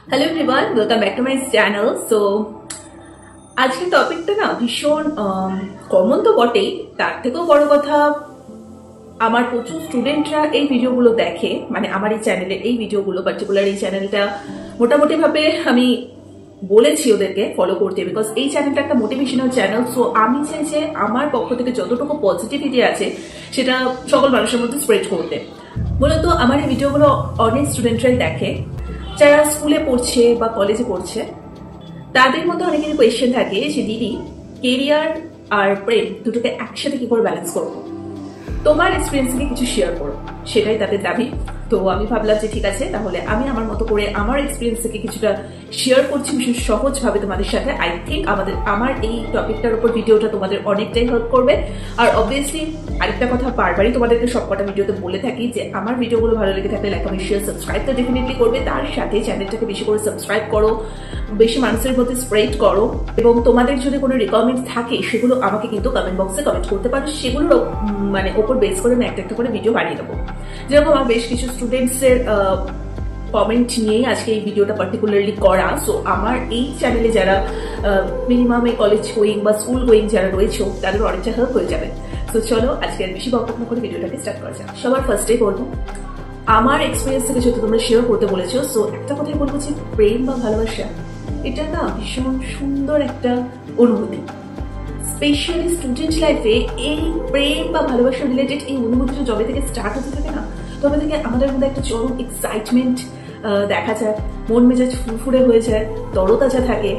Hello everyone, welcome back to my channel. So আজকের টপিকটা না ভীষণ কমন তো বটেই, তার থেকেও বড় কথা আমার প্রচুর স্টুডেন্টরা এই ভিডিওগুলো দেখে, মানে আমার এই চ্যানেলের এই ভিডিওগুলো, পার্টিকুলার এই চ্যানেলটা মোটামুটি ভাবে আমি বলেছি ওদেরকে ফলো করতে, বিকজ এই চ্যানেলটা একটা মোটিভেশনাল চ্যানেল। সো আমি চাই যে আমার পক্ষ থেকে যতটুকু পজিটিভিটি আছে সেটা সকল মানুষের মধ্যে স্প্রেড করতে। মূলত আমার এই ভিডিওগুলো অনেক স্টুডেন্টরাই দেখে যারা স্কুলে পড়ছে বা কলেজে পড়ছে। তাদের মধ্যে অনেকেরই কোয়েশ্চেন থাকে যে দিদি, কেরিয়ার আর প্রেম দুটোকে একসাথে কি করে ব্যালেন্স করবো, তোমার এক্সপিরিয়েন্স থেকে কিছু শেয়ার করো, সেটাই তাদের দাবি। তো আমি ভাবলাম যে ঠিক আছে, তাহলে আমি আমার মতো করে আমার এক্সপিরিয়েন্স থেকে কিছুটা শেয়ার করছি ভীষণ সহজভাবে তোমাদের সাথে। আই থিঙ্ক আমার এই টপিকটার উপর ভিডিওটা তোমাদের অনেকটাই হেল্প করবে। আর অবভিয়াসলি আরেকটা কথা বারবারই তোমাদেরকে সবকটা ভিডিওতে বলে থাকি যে আমার ভিডিওগুলো ভালো লেগে থাকলে লাইক, কমেন্ট, শেয়ার, সাবস্ক্রাইব তো ডেফিনেটলি করবে। তার সাথে চ্যানেলটাকে বেশি করে সাবস্ক্রাইব করো, বেশি মানুষের মধ্যে স্প্রেড করো, এবং তোমাদের যদি কোনো রিকমেন্ড থাকে সেগুলো আমাকে কিন্তু কমেন্ট বক্সে কমেন্ট করতে পারো। সেগুলো মানে ওপর বেস করে আমি একটা করে ভিডিও বানিয়ে দেবো। যেরকম আমার বেশ কিছু স্টুডেন্টসের কমেন্ট নিয়েই আজকে এই ভিডিওটা পার্টিকুলারলি করা। সো আমার এই চ্যানেলে যারা মিনিমাম এই কলেজ গোয়িং বা স্কুল গোয়িং যারা রয়েছে তাদের অনেকটা হেল্প হয়ে যাবে। তো চলো আজকে আর বেশি বকবক না করে ভিডিওটাকে স্টার্ট করা যাক। সবার ফার্স্টেই বলবো, আমার এক্সপিরিয়েন্স থেকে যেহেতু তোমরা শেয়ার করতে বলেছো, সো একটা কথাই বলবো যে প্রেম বা ভালোবাসা এটা না ভীষণ সুন্দর একটা অনুভূতি। স্পেশালি স্টুডেন্ট লাইফে এই প্রেম বা ভালোবাসা রিলেটেড এই অনুভূতিটা যবে থেকে স্টার্ট হতে থাকে না, তবে থেকে আমাদের মধ্যে একটা চরম এক্সাইটমেন্ট দেখা যায়, মন মেজাজ ফুরফুরে হয়ে যায়, তরতাজা থাকে,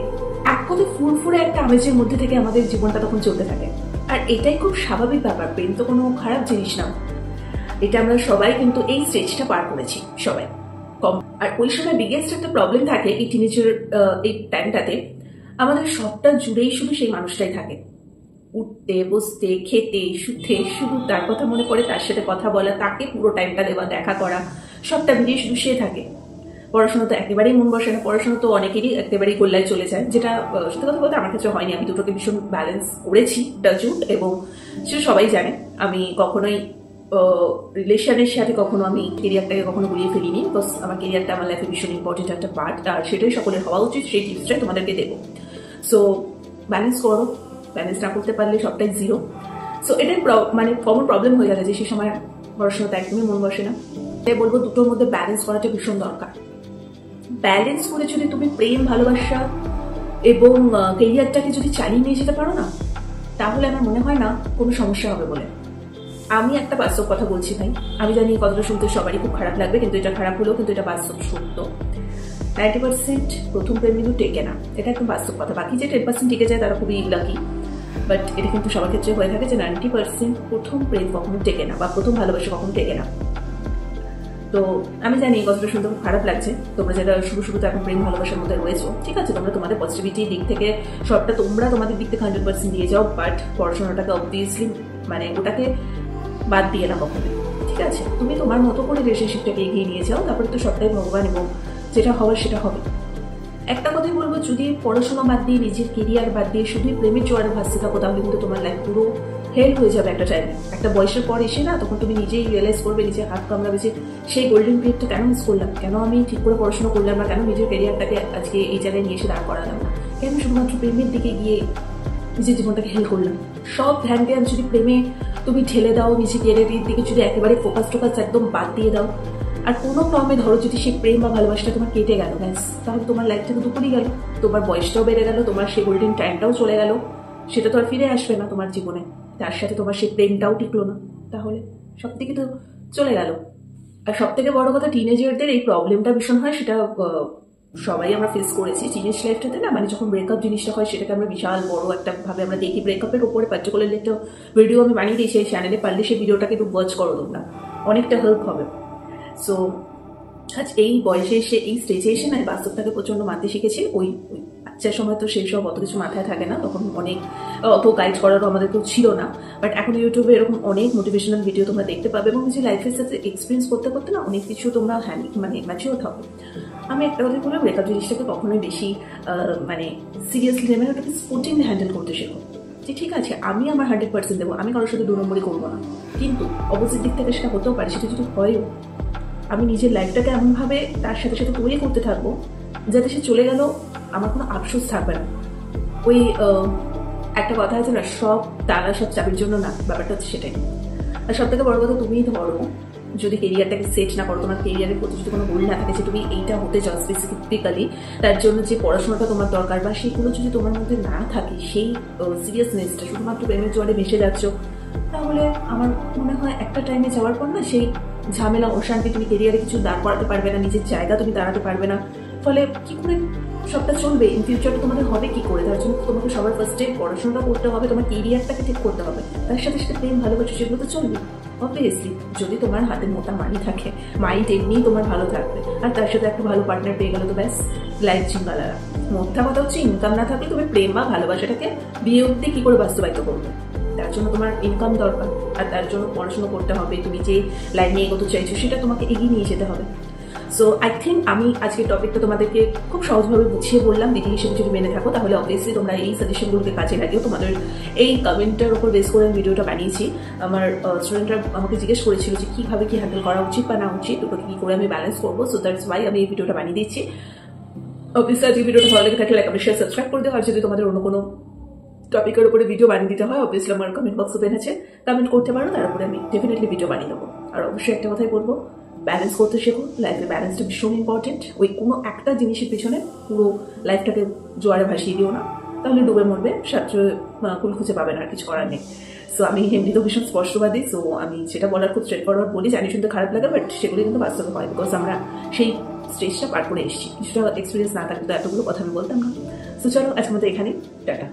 এক কথায় ফুরফুরে একটা আমেজের মধ্যে থেকে আমাদের জীবনটা তখন চলতে থাকে। আর এটাই খুব স্বাভাবিক ব্যাপার, প্রেম তো কোনো খারাপ জিনিস না। এটা আমরা সবাই কিন্তু এই স্টেজটা পার করেছি সবাই কম। আর ওই সময় বিগেস্ট একটা প্রবলেম থাকে এই টিনেজার এই টাইমটাতে, আমাদের সবটা জুড়েই শুধু সেই মানুষটাই থাকে। উঠতে বসতে খেতে শুতে শুধু তার কথা মনে পড়ে, তার সাথে কথা বলা, তাকে পুরো টাইমটা দেওয়া, দেখা করা, সবটা মিলিয়ে শুধু সে থাকে। পড়াশোনা তো একেবারেই মন বসে না, পড়াশোনা তো অনেকেরই একেবারেই গোল্লায় চলে যায়, যেটা সত্যি কথা বলতে আমার ক্ষেত্রে হয়নি। আমি দুটোকে ভীষণ ব্যালেন্স করেছি টাচউড, এবং সেটা সবাই জানে। আমি কখনোই রিলেশনের সাথে কখনো আমি কেরিয়ারটাকে কখনো গুলিয়ে ফেলিনি, বিকজ আমার কেরিয়ারটা আমার লাইফে ভীষণ ইম্পর্টেন্ট একটা পার্ট, আর সেটাই সকলের হওয়া উচিত। সেই টিপসটাই তোমাদেরকে দেবো। সো ব্যালেন্স করো, ব্যালেন্স না করতে পারলে সবটাই জিরো। সো এটাই মানে কমন প্রবলেম হয়ে গেছে যে সে সময় পড়াশোনাতে একদমই মন বসে না। তাই বলবো দুটোর মধ্যে ব্যালেন্স করাটা ভীষণ দরকার। ব্যালেন্স করে যদি তুমি প্রেম, ভালোবাসা এবং কেরিয়ারটাকে যদি চালিয়ে নিয়ে যেতে পারো না, তাহলে আমার মনে হয় না কোনো সমস্যা হবে বলে। আমি একটা বাস্তব কথা বলছি ভাই, আমি জানি কথাটা শুনতে সবারই খুব খারাপ লাগবে, কিন্তু এটা খারাপ হলেও কিন্তু এটা বাস্তব সত্য। 90% প্রথম প্রেম কিন্তু টেকে না, এটা একদম বাস্তব কথা। বাকি যে 10% টিকে যায় তারা খুবই লাকি, বাট এটা কিন্তু সবার ক্ষেত্রে হয়ে থাকে যে 90% প্রথম প্রেম কখনো টেকে না, বা প্রথম ভালোবাসা কখনো টেকে না। তো আমি জানি এই কথাটা শুনতে খুব খারাপ লাগছে, তোমরা যারা শুরুতে এখন প্রেম ভালোবাসার মধ্যে রয়েছো, ঠিক আছে, তোমরা তোমাদের পজিটিভিটির দিক থেকে সবটা তোমরা তোমাদের দিক থেকে 100% দিয়ে যাও, বাট পড়াশোনাটাকে অবভিয়াসলি মানে ওটাকে বাদ দিয়ে না কখনো। ঠিক আছে, তুমি তোমার মতো করে রিলেশনশিপটাকে এগিয়ে নিয়ে যাও, তারপরে তো সবটাই ভগবান, এবং যেটা হওয়ার সেটা হবে। একটা কথাই বলবো, যদি পড়াশোনা বাদ দিয়ে, নিজের কেরিয়ার বাদ দিয়ে শুধু প্রেমের জোয়ারে ভাসতে থাকো, তাহলে কিন্তু তোমার লাইফ পুরো হেল হয়ে যাবে একটা টাইমে। একটা বয়সের পর এসে না, তখন তুমি নিজেই রিয়েলাইজ করবে, নিজের হাত কামড়াবে যে সেই গোল্ডেন পিরিয়ডটা কেন মিস করলাম, কেন আমি ঠিক করে পড়াশোনা করলাম না, কেন নিজের কেরিয়ারটাকে আজকে এই জায়গায় নিয়ে এসে দাঁড় করালাম না, কেন শুধুমাত্র প্রেমের দিকে গিয়ে নিজের জীবনটাকে হেল করলাম। সব ধ্যান জ্ঞান যদি প্রেমে তুমি ঢেলে দাও, নিজের কেরিয়ারের দিকে যদি একেবারে ফোকাস একদম বাদ দিয়ে দাও, আর কোনো ক্রমে ধরো যদি সেই প্রেম বা ভালোবাসাটা তোমার কেটে গেল, ব্যাস, তাহলে তোমার লাইফ থেকে দুপুরই গেল, তোমার বয়সটাও বেড়ে গেল, তোমার সেই গোল্ডেন টাইমটাও চলে গেল, সেটা তো আর ফিরে আসবে না তোমার জীবনে। তার সাথে তোমার সেই প্রেমটাও টিকলো না, তাহলে সব থেকে তো চলে গেল। আর সব থেকে বড় কথা, টিনেজারদের এই প্রবলেমটা ভীষণ হয়, সেটা সবাই আমরা ফেস করেছি টিনেজ লাইফটাতে না। মানে যখন ব্রেকআপ জিনিসটা হয়, সেটাকে আমরা বিশাল বড় একটা ভাবে আমরা দেখি। ব্রেকআপের উপরে পার্টিকুলারলি একটা ভিডিও আমি বানিয়ে দিয়েছি এই চ্যানেলে, পারলে সেই ভিডিওটাকে একটু ওয়াচ করো তোমরা, অনেকটা হেল্প হবে। সো আজ এই বয়সে এসে, এই স্টেজে এসে না, বাস্তবটাকে প্রচন্ড মানতে শিখেছি। ওই বাচ্চার সময় তো সেই সব অত কিছু মাথায় থাকে না, তখন অনেক অত গাইড করারও আমাদের কেউ ছিল না। বাট এখন ইউটিউবে এরকম অনেক মোটিভেশনাল ভিডিও তোমরা দেখতে পাবে, এবং নিজের লাইফের সাথে এক্সপিরিয়েন্স করতে করতে না অনেক কিছু তোমরা মানে ম্যাচিওর থাকো। আমি একটা কথা বলবো, ব্রেকআপ জিনিসটাকে কখনোই বেশি মানে সিরিয়াসলি নেবে না, ওটাকে স্পোর্টিংলি হ্যান্ডেল করতে শেখো। যে ঠিক আছে, আমি আমার 100% দেবো, আমি কারোর সাথে 2 নম্বরই করবো না, কিন্তু অপোজিট দিক থেকে সেটা হতেও পারে, সেটা যদি হয়ও, আমি নিজের লাইফটাকে এমনভাবে তার সাথে সাথে তৈরি করতে থাকবো যাতে সে চলে গেল আমার কোনো আফসোস থাকবে না। ওই একটা কথা আছে না, সব তালা সব চাবির জন্য না, ব্যাপারটা হচ্ছে সেটাই। আর সব থেকে বড় কথা, তুমি ধরো যদি কেরিয়ারটাকে সেট না করো, তোমার কেরিয়ারের প্রতি যদি কোনো গোল না থাকে যে তুমি এইটা হতে চাও স্পেসিফিক্যালি, তার জন্য যে পড়াশোনাটা তোমার দরকার বা সেগুলো যদি তোমার মধ্যে না থাকে, সেই সিরিয়াসনেসটা শুধুমাত্র প্রেমের জোয়ারে ভেসে যাচ্ছ, তাহলে আমার মনে হয় একটা টাইমে যাওয়ার পর না সেই ঝামেলা অশান্তি, তুমি কেরিয়ারে কিছু দাঁড় করাতে পারবে না, নিজের জায়গা তুমি দাঁড়াতে পারবে না, ফলে কি করে সবটা চলবে? ইন ফিউচারটা তোমাদের হবে কি করে? তার জন্য তোমাকে সবার ফার্স্টে পড়াশোনাটা করতে হবে, তোমার কেরিয়ারটাকে ঠিক করতে হবে, তার সাথে সাথে প্রেম ভালোবাসা সেগুলো তো চলবে অবভিয়াসলি। যদি তোমার হাতে মোটা মানি থাকে, মাইন্ড এমনিই তোমার ভালো থাকবে, আর তার সাথে একটা ভালো পার্টনার পেয়ে গেলে তো ব্যাস লাইফ চিঙ্গালারা। মোটা কথা হচ্ছে ইনকাম না থাকলে তুমি প্রেম বা ভালোবাসাটাকে বিয়ে অবধি কি করে বাস্তবায়িত করবে? তার জন্য তোমার ইনকাম দরকার, আর তার জন্য পড়াশোনা করতে হবে, তুমি যে লাইন নিয়ে এগোতে চাইছো সেটা তোমাকে এগিয়ে নিয়ে যেতে হবে। সো আই থিঙ্ক আমি আজকের টপিকটা তোমাদেরকে খুব সহজভাবে বুঝিয়ে বললাম। দিদি হিসেবে যদি মেনে থাকো তাহলে অবভিয়াসলি তোমরা এই সাজেশনগুলোকে কাজে লাগিও। তোমাদের এই কমেন্টের উপর বেস করে আমি ভিডিওটা বানিয়েছি। আমার স্টুডেন্টরা আমাকে জিজ্ঞেস করেছিল যে কীভাবে কি হ্যান্ডেল করা উচিত বা না উচিত, দুটোকে কী করে আমি ব্যালেন্স করবো। সো দ্যাটস ওয়াই আমি এই ভিডিওটা বানিয়ে দিচ্ছি। অবভিয়াসলি আজকে ভিডিওটা ভালো লেগে থাকলে লাইক কমেন্ট শেয়ার সাবস্ক্রাইব করে দেওয়া। আর যদি তোমাদের অন্য কোনো টপিকের উপরে ভিডিও বানিয়ে দিতে হয়, অবভিয়াসলি আমার কমেন্ট বক্স ওপেন আছে, কমেন্ট করতে পারো, তার উপরে আমি ডেফিনেটলি ভিডিও বানিয়ে দেবো। আর অবশ্যই একটা কথাই বলবো, ব্যালেন্স করতে শেখো। লাইফে ব্যালেন্সটা ভীষণ ইম্পর্টেন্ট। ওই কোনো একটা জিনিসের পিছনে পুরো লাইফটাকে জোয়ারে ভাসিয়ে দিও না, তাহলে ডুবে মরবে, সাশ্রয় কুল খুঁজে পাবে না, আর কিছু করার নেই। সো আমি এমনিতেও ভীষণ স্পষ্টবাদী, সো আমি যেটা বলার খুব স্ট্রেট ফরওয়ার্ড বলি, জানি শুনতে খারাপ লাগে, বাট সেগুলি কিন্তু বাস্তবে হয়, বিকজ আমরা সেই স্টেজটা পার করে এসেছি। কিছুটা এক্সপিরিয়েন্স না থাকলে তো এতগুলো কথা আমি বলতাম না। সো চলো আজকের মতো এখানেই, টাটা।